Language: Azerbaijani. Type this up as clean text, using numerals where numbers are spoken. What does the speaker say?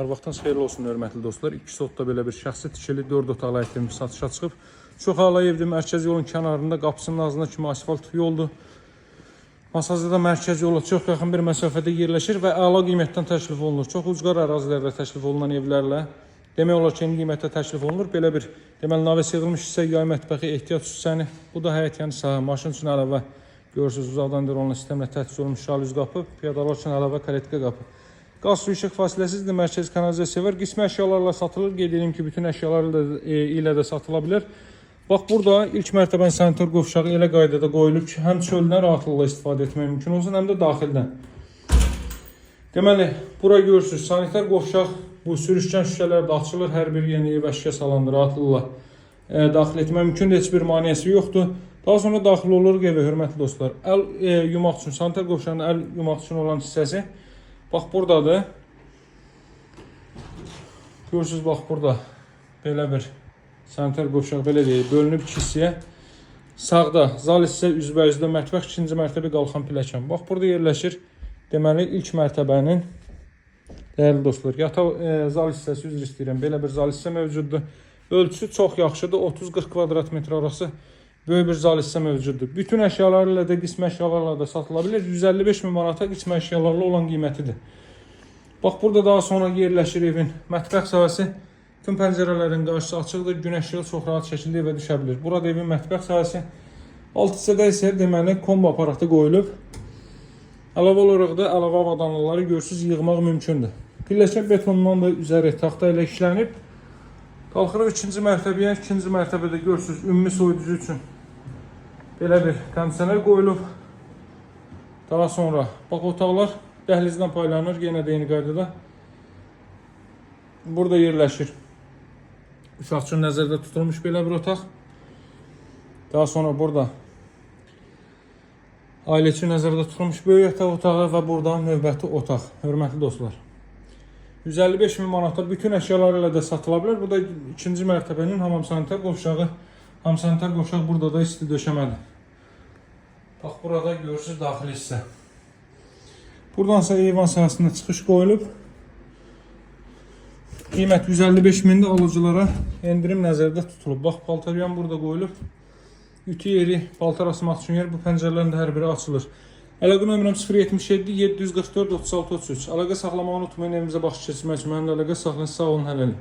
Hər vaxtınız xeyirli olsun, hörmətli dostlar. 2 sotda belə bir şəxsi tikili 4 otaqlı evimiz satışa çıxıb. Çox hala evdir, mərkəzi yolun kənarında, qapısının ağzına kimi asfalt yoldur. Masazda da mərkəzi yola çox yaxın bir məsafədə yerləşir və əla qiymətdən təklif olunur. Çox ucqar ərazilərdə təklif olunan evlərlə demək olar ki, qiymətdə təklif olunur. Belə bir deməli navə sığılmış hissə, yay mətbəxi, ehtiyat hissəni. Bu da həyət yanı sahə, maşın üçün əlavə görürsünüz uzaqdan dronlu sistemlə təchiz olunmuş şalüz qapı, piyadalar üçün əlavə karetka qapı. Qaz su işıq fasiləsizdir, mərkəzi kanalizasiya var. Qismi əşyalarla satılır. Qeyd edeyim ki, bütün əşyalar ilə də satıla bilər. Bax, burada ilk mərtəbənin sanitar qovşağı elə qaydada qoyulub ki, həm çöldən rahatlıqla istifadə etmək mümkün olsun, həm də daxildən. Deməli, bura görürsünüz, sanitar qovşaq bu sürüşkən şüşələr də açılır. Hər bir yeni ev əşya salandır, rahatlıqla daxil etmək mümkündür, heç bir maneəsi yoxdur. Daha sonra daxil oluruq evə, hörmətli dostlar. Əl yumaq üçün, sanitar qovşağının əl yumaq üçün olan hissəsi bax buradadır. Görürsünüz, bax burada belə bir sanitar qovşaq belə deyil, bölünüb 2 hissəyə. Sağda zal hissə üzbəyüzdə mətbəx, 2-ci mərtəbə qalxan pilləkən. Bax burada yerləşir. Deməli ilk mərtəbənin dəyərli dostlar, yataq zal hissəsi üzr istəyirəm. Belə bir zal hissə mövcuddur. Ölçüsü çox yaxşıdır. 30-40 kvadrat metr arası böyük bir zal hissə mövcuddur. Bütün əşyalarla da, qismi əşyalarla da satıla bilər. 155 min manata qismi əşyalarla olan qiymətidir. Bax, burada daha sonra yerləşir evin mətbəx sahəsi. Bütün pəncərələrin qarşısı açıqdır. Günəş işığı çox rahat şəkildə evə düşə bilir. Burada evin mətbəx sahəsi. Alt hissədə isə deməli kombo aparatı qoyulub. Əlavə olaraq da əlavə avadanlıqları görürsüz yığmaq mümkündür. Pilləkən betondan da üzəri taxta ilə işlənib. Qalxırıq 2-ci mərtəbəyə. 2-ci mərtəbədə görürsünüz ümumi soyuducu üçün belə bir kondisioner qoyulub. Daha sonra bax otaqlar dəhlizdən paylanır. Yenə də eyni qaydada. Burada yerləşir. Uşaq üçün nəzərdə tutulmuş belə bir otaq. Daha sonra burada ailə üçün nəzərdə tutulmuş böyük yataq otağı və burada növbəti otaq. Hörmətli dostlar. 155 min manata bütün əşyalar ilə də satıla bilər. Bu da 2-ci mərtəbənin hamam sanitar qovşağı. Hamam sanitar qovşaq burada da isti döşəmədir. Bax, burada görürsünüz daxili hissə. Buradansa eyvan sahəsində çıxış qoyulub. Qiymət 155 mindir, alıcılara endirim nəzərdə tutulub. Bax, paltaryan burada qoyulub. Ütü yeri, paltar asmaq üçün yer, bu pəncərələrin də hər biri açılır. Əlaqə nömrəm 077 744 36 33. Əlaqə saxlamağı unutmayın, evimizə baxış keçirmək üçün mənimlə əlaqə saxlayın, sağ olun, hələlik.